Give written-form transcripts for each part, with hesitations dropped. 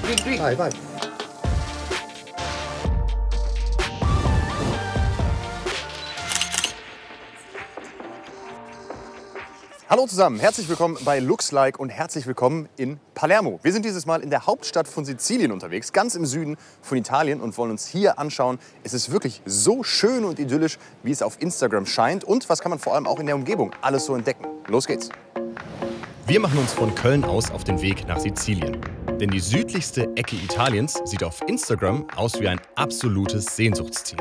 Vai, vai. Hallo zusammen, herzlich willkommen bei Looks Like und herzlich willkommen in Palermo. Wir sind dieses Mal in der Hauptstadt von Sizilien unterwegs, ganz im Süden von Italien und wollen uns hier anschauen. Es ist wirklich so schön und idyllisch, wie es auf Instagram scheint. Und was kann man vor allem auch in der Umgebung alles so entdecken? Los geht's! Wir machen uns von Köln aus auf den Weg nach Sizilien. Denn die südlichste Ecke Italiens sieht auf Instagram aus wie ein absolutes Sehnsuchtsziel.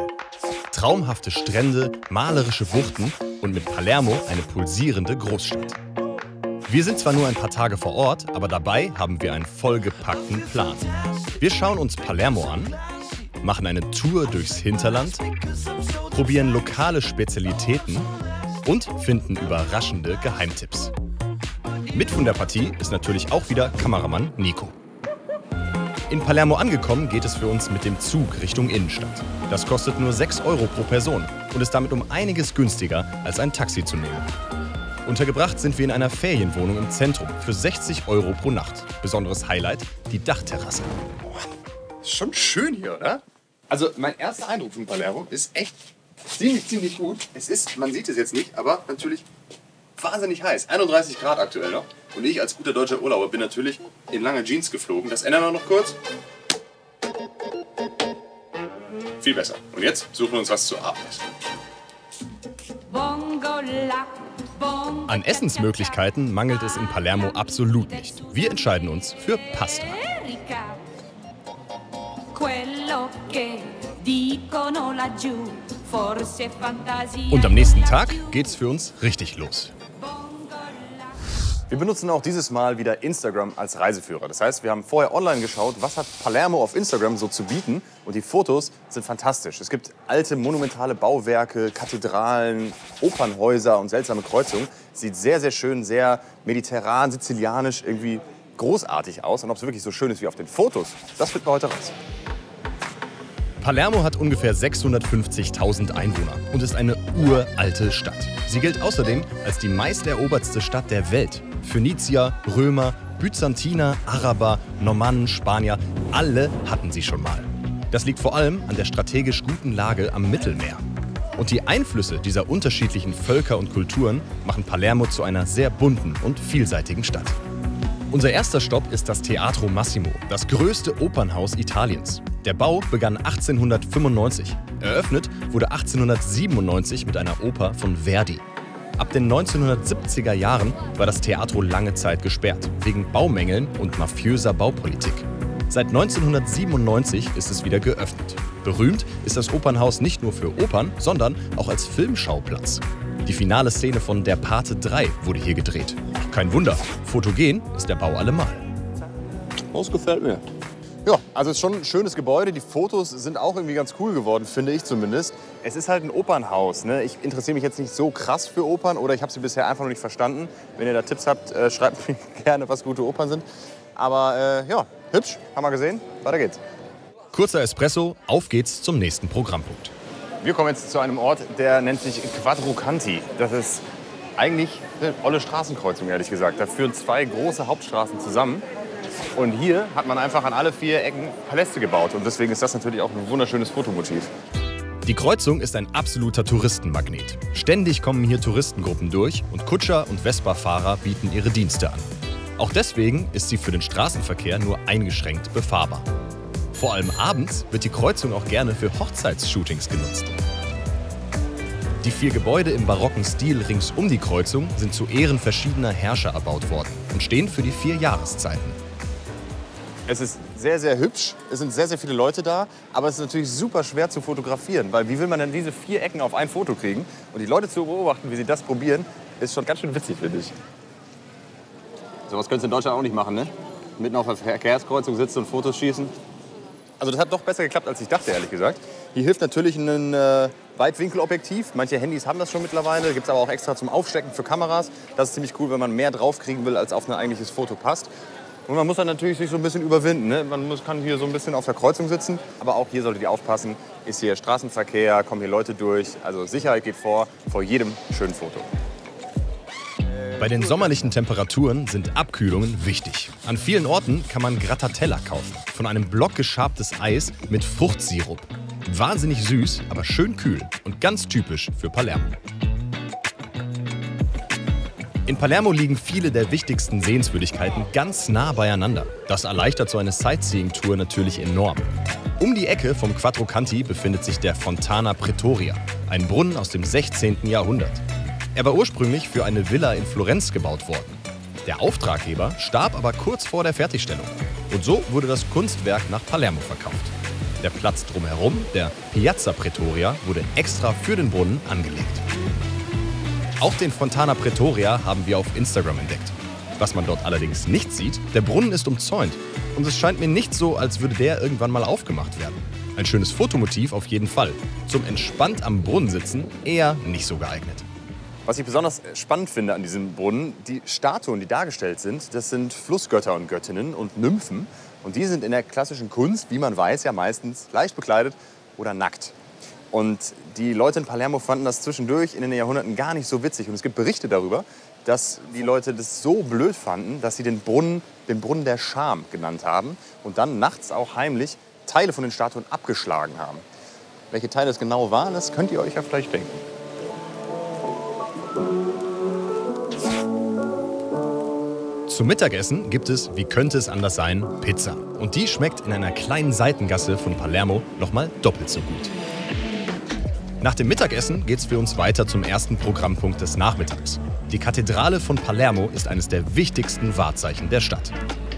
Traumhafte Strände, malerische Buchten und mit Palermo eine pulsierende Großstadt. Wir sind zwar nur ein paar Tage vor Ort, aber dabei haben wir einen vollgepackten Plan. Wir schauen uns Palermo an, machen eine Tour durchs Hinterland, probieren lokale Spezialitäten und finden überraschende Geheimtipps. Mit von der Partie ist natürlich auch wieder Kameramann Nico. In Palermo angekommen geht es für uns mit dem Zug Richtung Innenstadt. Das kostet nur 6 Euro pro Person und ist damit um einiges günstiger als ein Taxi zu nehmen. Untergebracht sind wir in einer Ferienwohnung im Zentrum für 60 Euro pro Nacht. Besonderes Highlight, die Dachterrasse. Ist schon schön hier, oder? Also mein erster Eindruck von Palermo ist echt ziemlich gut. Es ist, man sieht es jetzt nicht, aber natürlich wahnsinnig heiß. 31 Grad aktuell noch. Und ich als guter deutscher Urlauber bin natürlich in lange Jeans geflogen. Das ändern wir noch kurz. Viel besser. Und jetzt suchen wir uns was zu Abendessen. An Essensmöglichkeiten mangelt es in Palermo absolut nicht. Wir entscheiden uns für Pasta. Und am nächsten Tag geht's für uns richtig los. Wir benutzen auch dieses Mal wieder Instagram als Reiseführer. Das heißt, wir haben vorher online geschaut, was hat Palermo auf Instagram so zu bieten. Und die Fotos sind fantastisch. Es gibt alte, monumentale Bauwerke, Kathedralen, Opernhäuser und seltsame Kreuzungen. Sieht sehr schön, sehr mediterran, sizilianisch, irgendwie großartig aus. Und ob es wirklich so schön ist wie auf den Fotos, das finden wir heute raus. Palermo hat ungefähr 650.000 Einwohner und ist eine uralte Stadt. Sie gilt außerdem als die meisterobertste Stadt der Welt. Phönizier, Römer, Byzantiner, Araber, Normannen, Spanier, alle hatten sie schon mal. Das liegt vor allem an der strategisch guten Lage am Mittelmeer. Und die Einflüsse dieser unterschiedlichen Völker und Kulturen machen Palermo zu einer sehr bunten und vielseitigen Stadt. Unser erster Stopp ist das Teatro Massimo, das größte Opernhaus Italiens. Der Bau begann 1895. Eröffnet wurde 1897 mit einer Oper von Verdi. Ab den 1970er Jahren war das Teatro lange Zeit gesperrt, wegen Baumängeln und mafiöser Baupolitik. Seit 1997 ist es wieder geöffnet. Berühmt ist das Opernhaus nicht nur für Opern, sondern auch als Filmschauplatz. Die finale Szene von Der Pate 3 wurde hier gedreht. Kein Wunder, fotogen ist der Bau allemal. Das gefällt mir. Ja, also es ist schon ein schönes Gebäude. Die Fotos sind auch irgendwie ganz cool geworden, finde ich zumindest. Es ist halt ein Opernhaus. Ne? Ich interessiere mich jetzt nicht so krass für Opern oder ich habe sie bisher einfach noch nicht verstanden. Wenn ihr da Tipps habt, schreibt mir gerne, was gute Opern sind. Aber ja, hübsch, haben wir gesehen. Weiter geht's. Kurzer Espresso, auf geht's zum nächsten Programmpunkt. Wir kommen jetzt zu einem Ort, der nennt sich Quadrocanti. Das ist eigentlich eine olle Straßenkreuzung, ehrlich gesagt. Da führen zwei große Hauptstraßen zusammen. Und hier hat man einfach an alle 4 Ecken Paläste gebaut. Und deswegen ist das natürlich auch ein wunderschönes Fotomotiv. Die Kreuzung ist ein absoluter Touristenmagnet. Ständig kommen hier Touristengruppen durch und Kutscher und Vespa-Fahrer bieten ihre Dienste an. Auch deswegen ist sie für den Straßenverkehr nur eingeschränkt befahrbar. Vor allem abends wird die Kreuzung auch gerne für Hochzeitsshootings genutzt. Die 4 Gebäude im barocken Stil rings um die Kreuzung sind zu Ehren verschiedener Herrscher erbaut worden und stehen für die 4 Jahreszeiten. Es ist sehr hübsch, es sind sehr viele Leute da, aber es ist natürlich super schwer zu fotografieren, weil wie will man denn diese 4 Ecken auf ein Foto kriegen? Und die Leute zu beobachten, wie sie das probieren, ist schon ganz schön witzig, finde ich. Sowas könntest du in Deutschland auch nicht machen, ne? Mitten auf der Verkehrskreuzung sitzen und Fotos schießen. Also das hat doch besser geklappt, als ich dachte, ehrlich gesagt. Hier hilft natürlich ein Weitwinkelobjektiv. Manche Handys haben das schon mittlerweile. Gibt es aber auch extra zum Aufstecken für Kameras. Das ist ziemlich cool, wenn man mehr draufkriegen will, als auf ein eigentliches Foto passt. Und man muss dann natürlich sich so ein bisschen überwinden. Ne? Kann hier so ein bisschen auf der Kreuzung sitzen. Aber auch hier solltet ihr aufpassen. Ist hier Straßenverkehr, kommen hier Leute durch. Also Sicherheit geht vor jedem schönen Foto. Bei den sommerlichen Temperaturen sind Abkühlungen wichtig. An vielen Orten kann man Gratatella kaufen, von einem Block geschabtes Eis mit Fruchtsirup. Wahnsinnig süß, aber schön kühl und ganz typisch für Palermo. In Palermo liegen viele der wichtigsten Sehenswürdigkeiten ganz nah beieinander. Das erleichtert so eine Sightseeing-Tour natürlich enorm. Um die Ecke vom Quattro Canti befindet sich der Fontana Pretoria, ein Brunnen aus dem 16. Jahrhundert. Er war ursprünglich für eine Villa in Florenz gebaut worden. Der Auftraggeber starb aber kurz vor der Fertigstellung. Und so wurde das Kunstwerk nach Palermo verkauft. Der Platz drumherum, der Piazza Pretoria, wurde extra für den Brunnen angelegt. Auch den Fontana Pretoria haben wir auf Instagram entdeckt. Was man dort allerdings nicht sieht, der Brunnen ist umzäunt. Und es scheint mir nicht so, als würde der irgendwann mal aufgemacht werden. Ein schönes Fotomotiv auf jeden Fall. Zum entspannt am Brunnen sitzen eher nicht so geeignet. Was ich besonders spannend finde an diesem Brunnen, die Statuen, die dargestellt sind, das sind Flussgötter und Göttinnen und Nymphen. Und die sind in der klassischen Kunst, wie man weiß, ja meistens leicht bekleidet oder nackt. Und die Leute in Palermo fanden das zwischendurch in den Jahrhunderten gar nicht so witzig. Und es gibt Berichte darüber, dass die Leute das so blöd fanden, dass sie den Brunnen der Scham genannt haben und dann nachts auch heimlich Teile von den Statuen abgeschlagen haben. Welche Teile es genau waren, das könnt ihr euch ja vielleicht denken. Zum Mittagessen gibt es, wie könnte es anders sein, Pizza. Und die schmeckt in einer kleinen Seitengasse von Palermo nochmal doppelt so gut. Nach dem Mittagessen geht's für uns weiter zum ersten Programmpunkt des Nachmittags. Die Kathedrale von Palermo ist eines der wichtigsten Wahrzeichen der Stadt.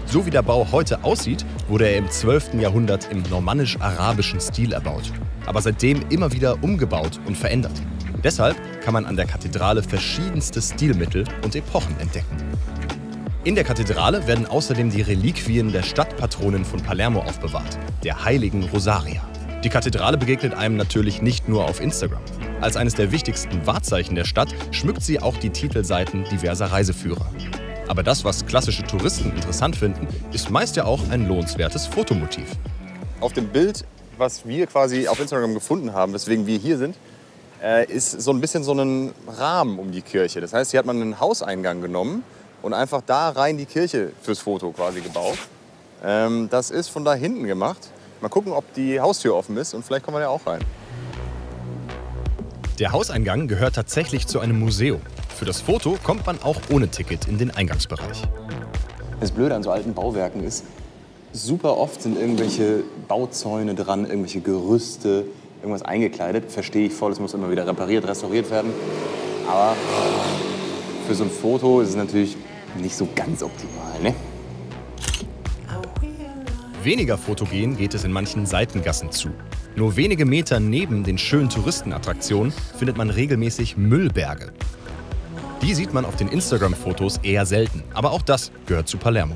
So wie der Bau heute aussieht, wurde er im 12. Jahrhundert im normannisch-arabischen Stil erbaut. Aber seitdem immer wieder umgebaut und verändert. Deshalb kann man an der Kathedrale verschiedenste Stilmittel und Epochen entdecken. In der Kathedrale werden außerdem die Reliquien der Stadtpatronin von Palermo aufbewahrt, der heiligen Rosaria. Die Kathedrale begegnet einem natürlich nicht nur auf Instagram. Als eines der wichtigsten Wahrzeichen der Stadt schmückt sie auch die Titelseiten diverser Reiseführer. Aber das, was klassische Touristen interessant finden, ist meist ja auch ein lohnenswertes Fotomotiv. Auf dem Bild, was wir quasi auf Instagram gefunden haben, weswegen wir hier sind, ist so ein bisschen so ein Rahmen um die Kirche. Das heißt, hier hat man einen Hauseingang genommen und einfach da rein die Kirche fürs Foto quasi gebaut. Das ist von da hinten gemacht. Mal gucken, ob die Haustür offen ist und vielleicht kommen wir ja auch rein. Der Hauseingang gehört tatsächlich zu einem Museum. Für das Foto kommt man auch ohne Ticket in den Eingangsbereich. Das Blöde an so alten Bauwerken ist, super oft sind irgendwelche Bauzäune dran, irgendwelche Gerüste, irgendwas eingekleidet. Verstehe ich voll, es muss immer wieder repariert, restauriert werden. Aber für so ein Foto ist es natürlich nicht so ganz optimal, ne? Weniger fotogen geht es in manchen Seitengassen zu. Nur wenige Meter neben den schönen Touristenattraktionen findet man regelmäßig Müllberge. Die sieht man auf den Instagram-Fotos eher selten, aber auch das gehört zu Palermo.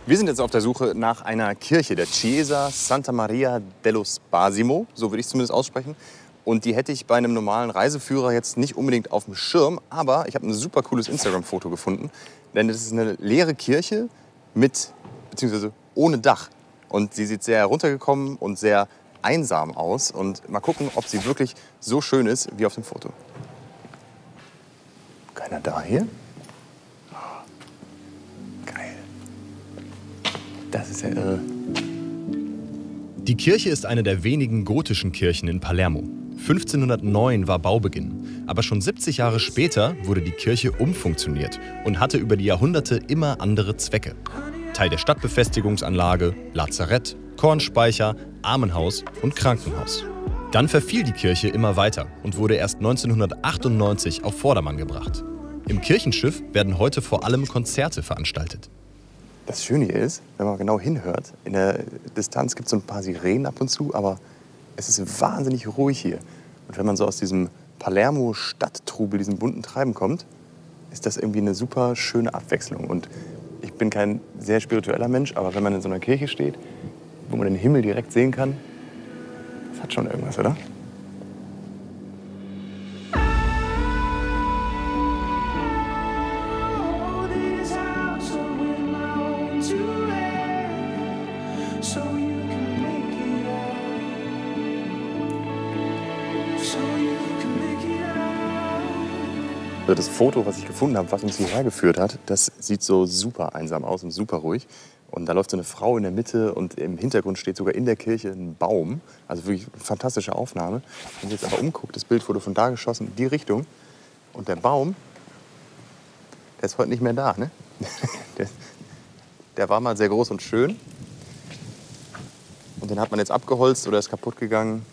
Wir sind jetzt auf der Suche nach einer Kirche, der Chiesa Santa Maria dello Spasimo, so würde ich es zumindest aussprechen. Und die hätte ich bei einem normalen Reiseführer jetzt nicht unbedingt auf dem Schirm, aber ich habe ein super cooles Instagram-Foto gefunden. Denn das ist eine leere Kirche beziehungsweise ohne Dach. Und sie sieht sehr heruntergekommen und sehr einsam aus. Und mal gucken, ob sie wirklich so schön ist wie auf dem Foto. Keiner da hier? Geil. Das ist ja irre. Die Kirche ist eine der wenigen gotischen Kirchen in Palermo. 1509 war Baubeginn, aber schon 70 Jahre später wurde die Kirche umfunktioniert und hatte über die Jahrhunderte immer andere Zwecke. Teil der Stadtbefestigungsanlage, Lazarett, Kornspeicher, Armenhaus und Krankenhaus. Dann verfiel die Kirche immer weiter und wurde erst 1998 auf Vordermann gebracht. Im Kirchenschiff werden heute vor allem Konzerte veranstaltet. Das Schöne hier ist, wenn man genau hinhört, in der Distanz gibt es so ein paar Sirenen ab und zu, aber es ist wahnsinnig ruhig hier. Und wenn man so aus diesem Palermo-Stadttrubel, diesem bunten Treiben kommt, ist das irgendwie eine super schöne Abwechslung. Und ich bin kein sehr spiritueller Mensch, aber wenn man in so einer Kirche steht, wo man den Himmel direkt sehen kann, das hat schon irgendwas, oder? Also das Foto, was ich gefunden habe, was uns hierher geführt hat, das sieht so super einsam aus und super ruhig. Und da läuft so eine Frau in der Mitte und im Hintergrund steht sogar in der Kirche ein Baum. Also wirklich eine fantastische Aufnahme. Wenn ihr jetzt aber umguckt, das Bild wurde von da geschossen, in die Richtung. Und der Baum, der ist heute nicht mehr da, ne? Der war mal sehr groß und schön. Und den hat man jetzt abgeholzt oder ist kaputt gegangen.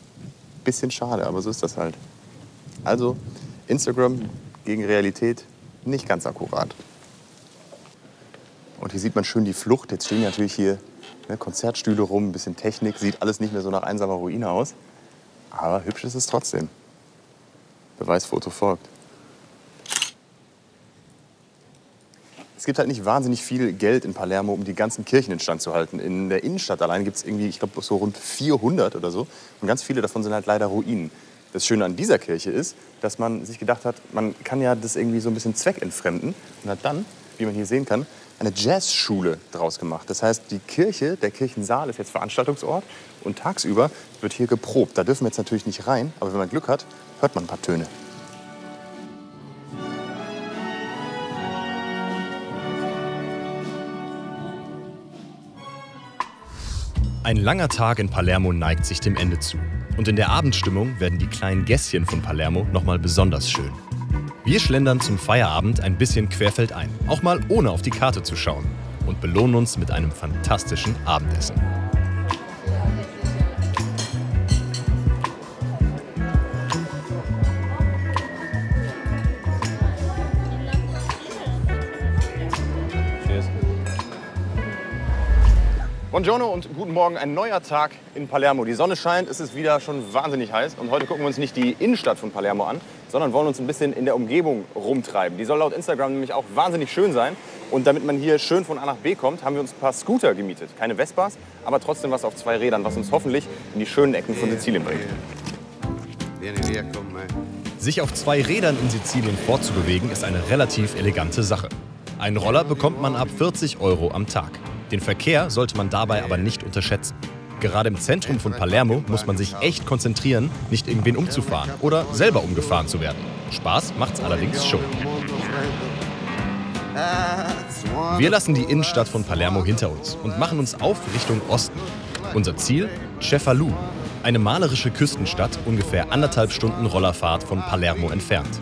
Bisschen schade, aber so ist das halt. Also Instagram gegen Realität nicht ganz akkurat. Und hier sieht man schön die Flucht. Jetzt stehen natürlich hier Konzertstühle rum, ein bisschen Technik. Sieht alles nicht mehr so nach einsamer Ruine aus. Aber hübsch ist es trotzdem. Beweisfoto folgt. Es gibt halt nicht wahnsinnig viel Geld in Palermo, um die ganzen Kirchen instand zu halten. In der Innenstadt allein gibt es irgendwie, ich glaube, so rund 400 oder so. Und ganz viele davon sind halt leider Ruinen. Das Schöne an dieser Kirche ist, dass man sich gedacht hat, man kann ja das irgendwie so ein bisschen zweckentfremden. Und hat dann, wie man hier sehen kann, eine Jazzschule draus gemacht. Das heißt, die Kirche, der Kirchensaal ist jetzt Veranstaltungsort und tagsüber wird hier geprobt. Da dürfen wir jetzt natürlich nicht rein, aber wenn man Glück hat, hört man ein paar Töne. Ein langer Tag in Palermo neigt sich dem Ende zu. Und in der Abendstimmung werden die kleinen Gässchen von Palermo noch mal besonders schön. Wir schlendern zum Feierabend ein bisschen querfeldein, auch mal ohne auf die Karte zu schauen, und belohnen uns mit einem fantastischen Abendessen. Buongiorno und guten Morgen, ein neuer Tag in Palermo. Die Sonne scheint, es ist wieder schon wahnsinnig heiß und heute gucken wir uns nicht die Innenstadt von Palermo an, sondern wollen uns ein bisschen in der Umgebung rumtreiben. Die soll laut Instagram nämlich auch wahnsinnig schön sein und damit man hier schön von A nach B kommt, haben wir uns ein paar Scooter gemietet. Keine Vespas, aber trotzdem was auf zwei Rädern, was uns hoffentlich in die schönen Ecken von Sizilien bringt. Sich auf zwei Rädern in Sizilien fortzubewegen ist eine relativ elegante Sache. Einen Roller bekommt man ab 40 € am Tag. Den Verkehr sollte man dabei aber nicht unterschätzen. Gerade im Zentrum von Palermo muss man sich echt konzentrieren, nicht irgendwen umzufahren oder selber umgefahren zu werden. Spaß macht's allerdings schon. Wir lassen die Innenstadt von Palermo hinter uns und machen uns auf Richtung Osten. Unser Ziel? Cefalù, eine malerische Küstenstadt, ungefähr 1,5 Stunden Rollerfahrt von Palermo entfernt.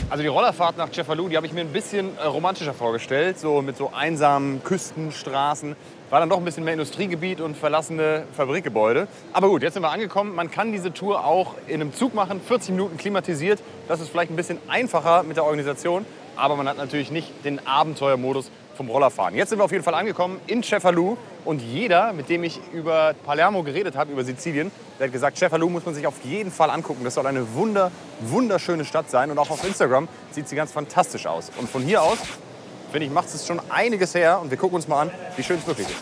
Also die Rollerfahrt nach Cefalù, die habe ich mir ein bisschen romantischer vorgestellt, so mit so einsamen Küstenstraßen. War dann doch ein bisschen mehr Industriegebiet und verlassene Fabrikgebäude. Aber gut, jetzt sind wir angekommen. Man kann diese Tour auch in einem Zug machen, 40 Minuten klimatisiert. Das ist vielleicht ein bisschen einfacher mit der Organisation, aber man hat natürlich nicht den Abenteuermodus vom Rollerfahren. Jetzt sind wir auf jeden Fall angekommen in Cefalù und jeder, mit dem ich über Palermo geredet habe, über Sizilien, der hat gesagt, Cefalù muss man sich auf jeden Fall angucken. Das soll eine wunderschöne Stadt sein und auch auf Instagram sieht sie ganz fantastisch aus. Und von hier aus, finde ich, macht es schon einiges her und wir gucken uns mal an, wie schön es wirklich ist.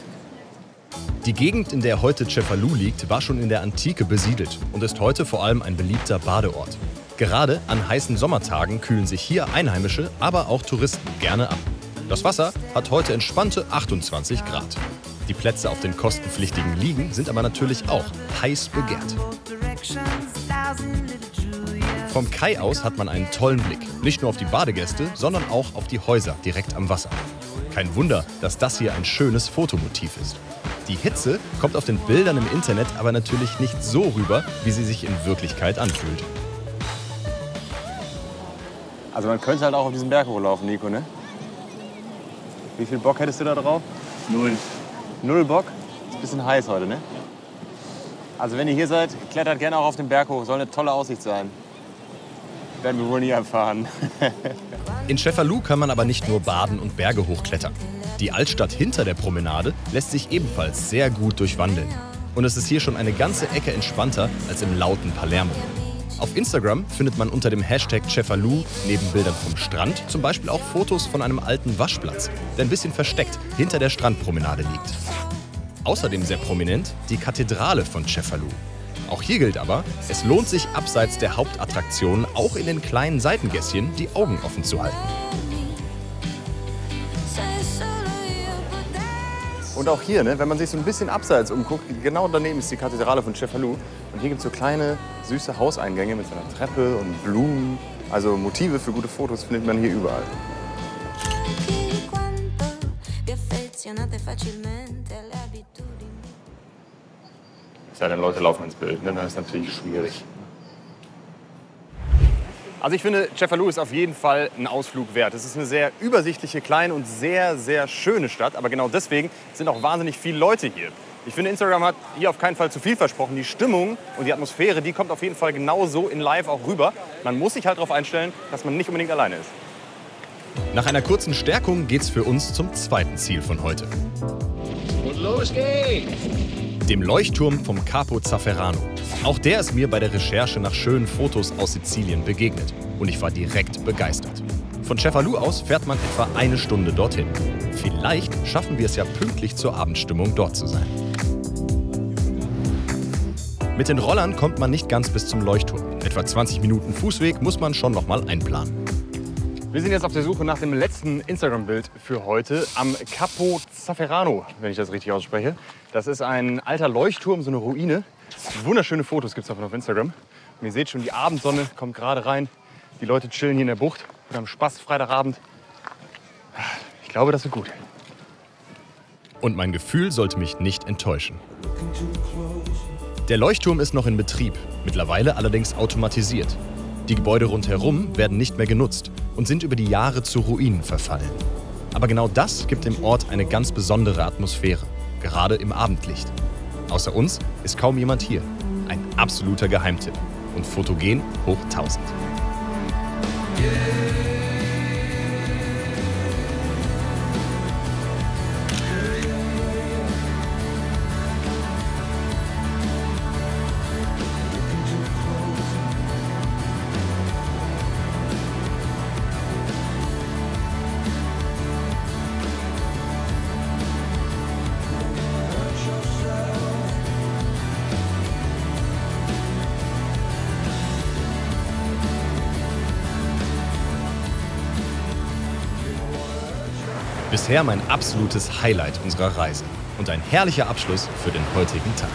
Die Gegend, in der heute Cefalù liegt, war schon in der Antike besiedelt und ist heute vor allem ein beliebter Badeort. Gerade an heißen Sommertagen kühlen sich hier Einheimische, aber auch Touristen gerne ab. Das Wasser hat heute entspannte 28 Grad. Die Plätze auf den kostenpflichtigen Liegen sind aber natürlich auch heiß begehrt. Vom Kai aus hat man einen tollen Blick, nicht nur auf die Badegäste, sondern auch auf die Häuser direkt am Wasser. Kein Wunder, dass das hier ein schönes Fotomotiv ist. Die Hitze kommt auf den Bildern im Internet aber natürlich nicht so rüber, wie sie sich in Wirklichkeit anfühlt. Also man könnte halt auch auf diesen Berg hochlaufen, Nico, ne? Wie viel Bock hättest du da drauf? 0. 0 Bock? Ist ein bisschen heiß heute, ne? Also wenn ihr hier seid, klettert gerne auch auf den Berg hoch. Soll eine tolle Aussicht sein. Werden wir wohl nie erfahren. In Cefalù kann man aber nicht nur baden und Berge hochklettern. Die Altstadt hinter der Promenade lässt sich ebenfalls sehr gut durchwandeln. Und es ist hier schon eine ganze Ecke entspannter als im lauten Palermo. Auf Instagram findet man unter dem Hashtag Cefalù neben Bildern vom Strand zum Beispiel auch Fotos von einem alten Waschplatz, der ein bisschen versteckt hinter der Strandpromenade liegt. Außerdem sehr prominent die Kathedrale von Cefalù. Auch hier gilt aber, es lohnt sich abseits der Hauptattraktionen auch in den kleinen Seitengässchen die Augen offen zu halten. Und auch hier, ne, wenn man sich so ein bisschen abseits umguckt, genau daneben ist die Kathedrale von Cefalù. Und hier gibt es so kleine, süße Hauseingänge mit so einer Treppe und Blumen. Also Motive für gute Fotos findet man hier überall. Es sei denn, Leute laufen ins Bild, ne? Das ist natürlich schwierig. Also ich finde, Cefalù ist auf jeden Fall ein Ausflug wert. Es ist eine sehr übersichtliche, kleine und sehr, sehr schöne Stadt. Aber genau deswegen sind auch wahnsinnig viele Leute hier. Ich finde, Instagram hat hier auf keinen Fall zu viel versprochen. Die Stimmung und die Atmosphäre, die kommt auf jeden Fall genauso in live auch rüber. Man muss sich halt darauf einstellen, dass man nicht unbedingt alleine ist. Nach einer kurzen Stärkung geht's für uns zum zweiten Ziel von heute. Und los geht's! Dem Leuchtturm vom Capo Zafferano. Auch der ist mir bei der Recherche nach schönen Fotos aus Sizilien begegnet. Und ich war direkt begeistert. Von Cefalù aus fährt man etwa eine Stunde dorthin. Vielleicht schaffen wir es ja pünktlich zur Abendstimmung dort zu sein. Mit den Rollern kommt man nicht ganz bis zum Leuchtturm. Etwa 20 Minuten Fußweg muss man schon noch mal einplanen. Wir sind jetzt auf der Suche nach dem letzten Instagram-Bild für heute am Capo Zafferano, wenn ich das richtig ausspreche. Das ist ein alter Leuchtturm, so eine Ruine. Wunderschöne Fotos gibt es davon auf Instagram. Und ihr seht schon, die Abendsonne kommt gerade rein. Die Leute chillen hier in der Bucht und haben Spaß Freitagabend. Ich glaube, das wird gut. Und mein Gefühl sollte mich nicht enttäuschen. Der Leuchtturm ist noch in Betrieb, mittlerweile allerdings automatisiert. Die Gebäude rundherum werden nicht mehr genutzt und sind über die Jahre zu Ruinen verfallen. Aber genau das gibt dem Ort eine ganz besondere Atmosphäre, gerade im Abendlicht. Außer uns ist kaum jemand hier. Ein absoluter Geheimtipp und fotogen hoch 1000. Bisher mein absolutes Highlight unserer Reise und ein herrlicher Abschluss für den heutigen Tag.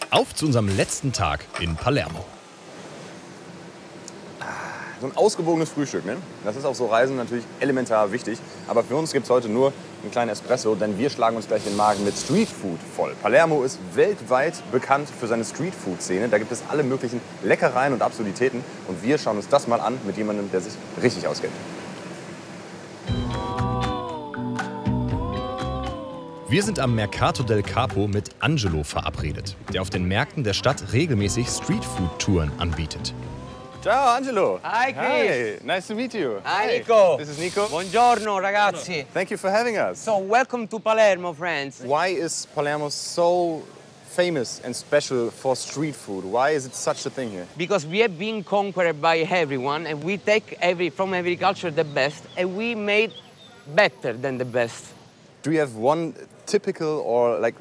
Auf zu unserem letzten Tag in Palermo. So ein ausgewogenes Frühstück, ne? Das ist auf so Reisen natürlich elementar wichtig. Aber für uns gibt es heute nur einen kleinen Espresso, denn wir schlagen uns gleich den Magen mit Streetfood voll. Palermo ist weltweit bekannt für seine Streetfood-Szene. Da gibt es alle möglichen Leckereien und Absurditäten. Und wir schauen uns das mal an mit jemandem, der sich richtig auskennt. Wir sind am Mercato del Capo mit Angelo verabredet, der auf den Märkten der Stadt regelmäßig Streetfood-Touren anbietet. Ciao Angelo. Hi Chris. Hi, nice to meet you. Hi Nico. This is Nico. Buongiorno ragazzi. Thank you for having us. So welcome to Palermo, friends. Why is Palermo so famous and special for street food? Why is it such a thing here? Because we have been conquered by everyone and we take from every culture the best and we made better than the best. Do you have one typical or like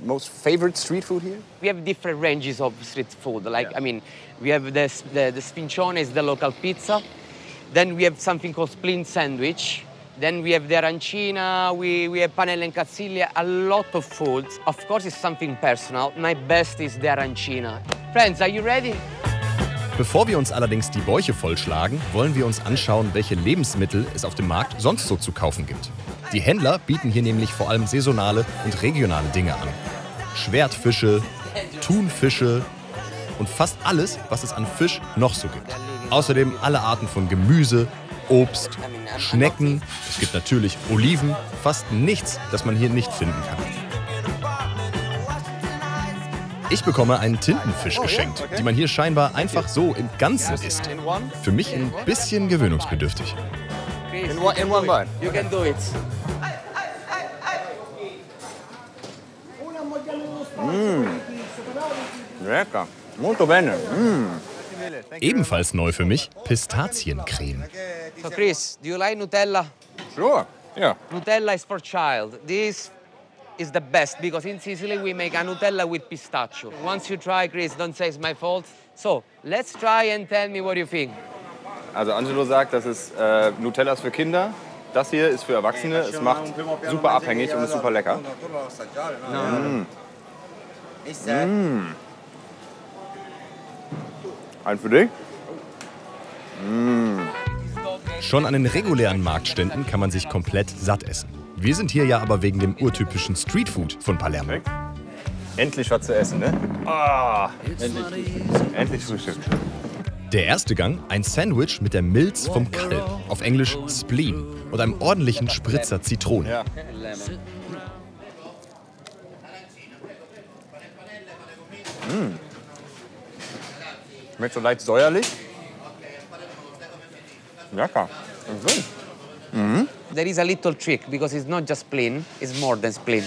most favorite street food here? We have different ranges of street food. Like, Yeah. I mean, we have the spincione is the local pizza. Then we have something called splint sandwich. Then we have the arancina, we have panelle and cazziglia, a lot of foods. Of course, it's something personal. My best is the arancina. Friends, are you ready? Bevor wir uns allerdings die Bäuche vollschlagen, wollen wir uns anschauen, welche Lebensmittel es auf dem Markt sonst so zu kaufen gibt. Die Händler bieten hier nämlich vor allem saisonale und regionale Dinge an. Schwertfische, Thunfische und fast alles, was es an Fisch noch so gibt. Außerdem alle Arten von Gemüse, Obst, Schnecken, es gibt natürlich Oliven, fast nichts, das man hier nicht finden kann. Ich bekomme einen Tintenfisch geschenkt, die man hier scheinbar einfach so im Ganzen isst. Für mich ein bisschen gewöhnungsbedürftig. Chris, in one bite. You can do it. Lecker. Molto bene. Ebenfalls neu für mich Pistaziencreme. So Chris, do you like Nutella? Sure. Yeah. Nutella is for child. This is the best because in Sicily we make a Nutella with pistachio. Once you try, Chris, don't say it's my fault. So let's try and tell me what you think. Also Angelo sagt, das ist Nutella ist für Kinder. Das hier ist für Erwachsene. Es macht super abhängig und ist super lecker. Ein für dich? Schon an den regulären Marktständen kann man sich komplett satt essen. Wir sind hier ja aber wegen dem urtypischen Streetfood von Palermo. Endlich was zu essen, ne? Endlich Frühstück. Der erste Gang, ein Sandwich mit der Milz vom Kalb, auf Englisch Spleen, und einem ordentlichen Spritzer Zitrone. Ja. Schmeckt so leicht säuerlich. Lecker. There is a little trick because it's not just spleen, it's more than spleen.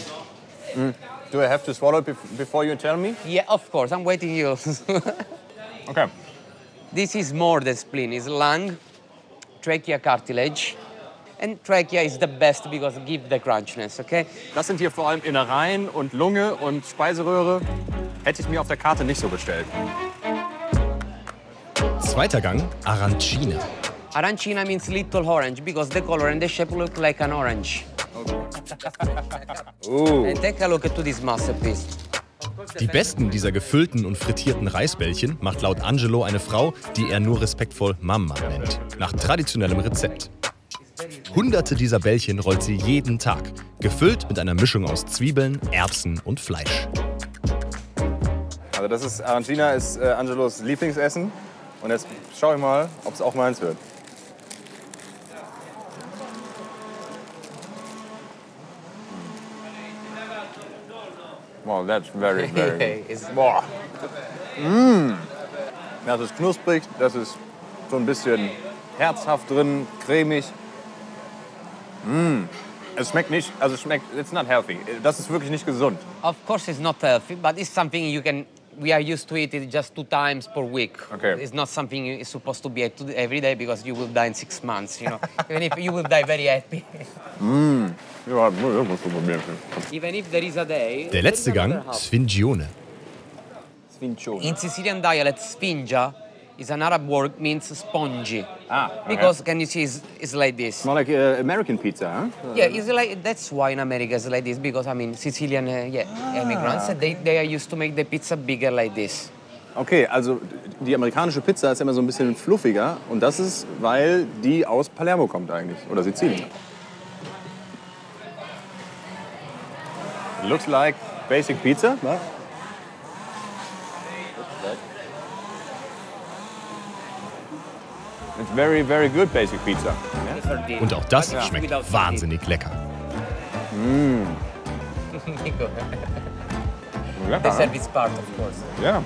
Do I have to swallow it before you tell me? Yeah, of course, I'm waiting you. Okay. This is more than spleen, it's lung, trachea cartilage. And trachea is the best because it gives the crunchiness, okay? Das sind hier vor allem Innereien und Lunge und Speiseröhre. Hätte ich mir auf der Karte nicht so bestellt. Zweiter Gang, Arancina. Arancina means little orange because the color and the shape look like an orange. And take a look at this masterpiece. Die besten dieser gefüllten und frittierten Reisbällchen macht laut Angelo eine Frau, die er nur respektvoll Mamma nennt, nach traditionellem Rezept. Hunderte dieser Bällchen rollt sie jeden Tag, gefüllt mit einer Mischung aus Zwiebeln, Erbsen und Fleisch. Also das ist Arancina, ist Angelos Lieblingsessen. Und jetzt schau ich mal, ob es auch meins wird. Wow, that's very, very good. Boah. Das ist knusprig, das ist so ein bisschen herzhaft drin, cremig. Es schmeckt nicht, also es schmeckt, it's not healthy. Das ist wirklich nicht gesund. Of course it's not healthy, but it's something you can, we are used to eat it just 2 times per week. Okay. It's not something you're supposed to be every day because you will die in 6 months, you know. Even if you will die very happy. Ja, muss du probieren. Even if there is a day. Der letzte Gang, Sfingione. In Sicilian dialect, spingia is an Arab word, means spongy. Okay. Because can you see it's like this? More like American pizza, huh? Yeah, it's like, that's why in America it's like this, because I mean Sicilian immigrants, they are used to make the pizza bigger like this. Okay, also die amerikanische Pizza ist immer so ein bisschen fluffiger und das ist, weil die aus Palermo kommt eigentlich, oder Sizilien. Looks like basic pizza. Ne? It's very, very good basic pizza. Und auch das schmeckt wahnsinnig lecker. The service part, of course. Ja.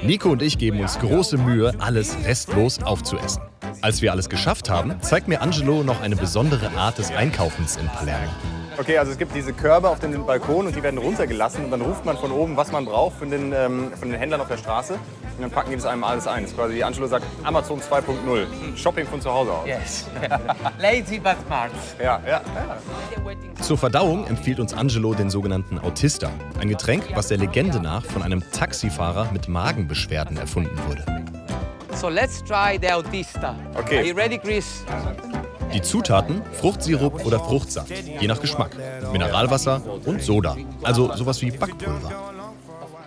Nico und ich geben uns große Mühe, alles restlos aufzuessen. Als wir alles geschafft haben, zeigt mir Angelo noch eine besondere Art des Einkaufens in Palermo. Okay, also es gibt diese Körbe auf dem Balkon und die werden runtergelassen und dann ruft man von oben, was man braucht von den Händlern auf der Straße und dann packen die das einem alles ein. Das ist quasi, wie Angelo sagt, Amazon 2.0. Shopping von zu Hause aus. Yes. Lazy but smart. Ja. Zur Verdauung empfiehlt uns Angelo den sogenannten Autista, ein Getränk, was der Legende nach von einem Taxifahrer mit Magenbeschwerden erfunden wurde. So let's try the Autista. Okay. Are you ready, Chris? Die Zutaten, Fruchtsirup oder Fruchtsaft, je nach Geschmack, Mineralwasser und Soda, also sowas wie Backpulver.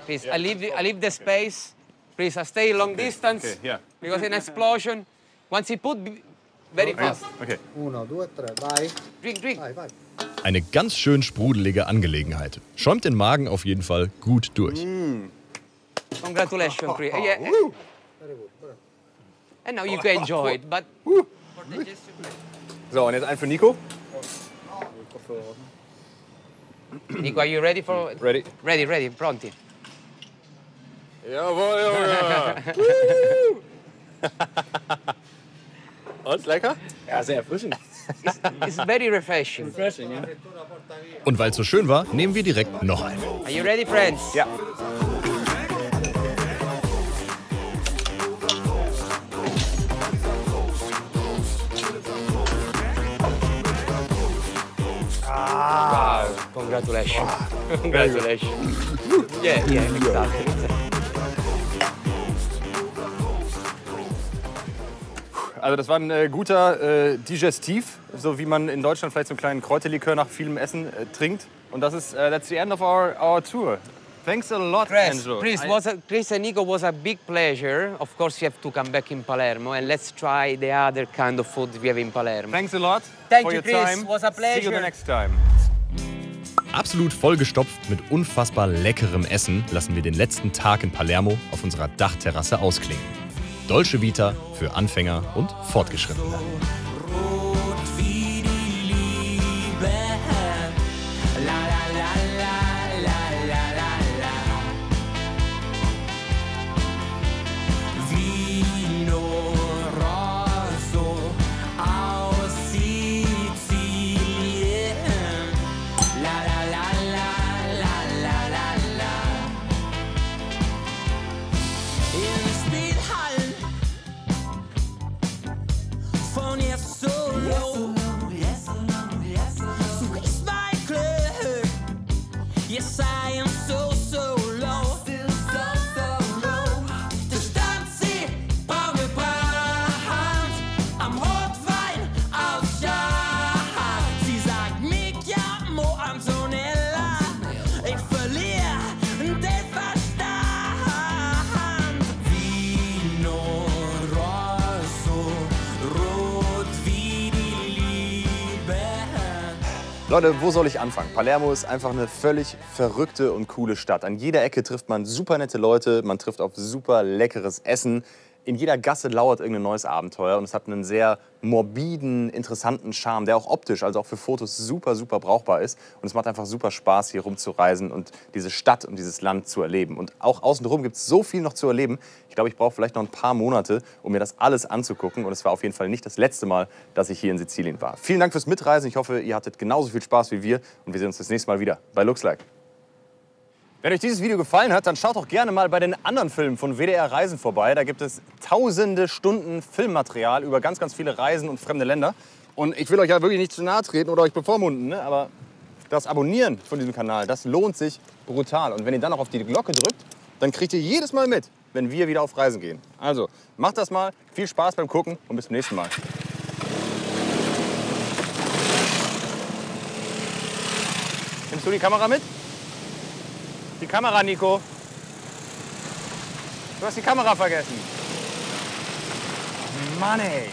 Chris, I leave the space. Chris, I stay long distance. Okay, yeah. Because in explosion, once you put very fast. Okay. 1, 2, 3, vai. Drink. Vai, vai. Eine ganz schön sprudelige Angelegenheit. Schäumt den Magen auf jeden Fall gut durch. Congratulations, Chris. Yeah. And now you can enjoy it, but So, und jetzt ein für Nico. Nico, are you ready for? Ready? Ready, pronti. Jawohl, Junge. Und, lecker? Ja, sehr erfrischend. It's very refreshing. Refreshing, ja. Und weil es so schön war, nehmen wir direkt noch einen. Are you ready, friends? Ja. Congratulations. Congratulations. Yeah, exactly. Also das war ein guter Digestiv, so wie man in Deutschland vielleicht so einen kleinen Kräuterlikör nach vielem Essen trinkt. Und das ist that's the end of our tour. Thanks a lot, Angelo. Chris and Nico, was a big pleasure. Of course, you have to come back in Palermo and let's try the other kind of food we have in Palermo. Thanks a lot Thank for you, your Chris. time. Was a pleasure. See you the next time. Absolut vollgestopft mit unfassbar leckerem Essen lassen wir den letzten Tag in Palermo auf unserer Dachterrasse ausklingen. Dolce Vita für Anfänger und Fortgeschrittene. Yes, I am so, so low. Still so low. Der Stanzi braucht mir Brand. Am Rotwein aus Schach. Sie sagt mich ja, Mo Antonella. Ich verliere den Verstand. Vino Rosso, rot wie die Liebe. Leute, wo soll ich anfangen? Palermo ist einfach eine völlig verrückte und coole Stadt. An jeder Ecke trifft man super nette Leute, man trifft auf super leckeres Essen. In jeder Gasse lauert irgendein neues Abenteuer und es hat einen sehr morbiden, interessanten Charme, der auch optisch, also auch für Fotos super, super brauchbar ist. Und es macht einfach super Spaß, hier rumzureisen und diese Stadt und dieses Land zu erleben. Und auch außenrum gibt es so viel noch zu erleben. Ich glaube, ich brauche vielleicht noch ein paar Monate, um mir das alles anzugucken. Und es war auf jeden Fall nicht das letzte Mal, dass ich hier in Sizilien war. Vielen Dank fürs Mitreisen. Ich hoffe, ihr hattet genauso viel Spaß wie wir. Und wir sehen uns das nächste Mal wieder bei Looks Like. Wenn euch dieses Video gefallen hat, dann schaut doch gerne mal bei den anderen Filmen von WDR Reisen vorbei. Da gibt es tausende Stunden Filmmaterial über ganz, ganz viele Reisen und fremde Länder. Und ich will euch ja wirklich nicht zu nahe treten oder euch bevormunden, ne? Aber das Abonnieren von diesem Kanal, das lohnt sich brutal. Und wenn ihr dann noch auf die Glocke drückt, dann kriegt ihr jedes Mal mit, wenn wir wieder auf Reisen gehen. Also, macht das mal. Viel Spaß beim Gucken und bis zum nächsten Mal. Nimmst du die Kamera mit? Die Kamera, Nico. Du hast die Kamera vergessen. Mann, ey.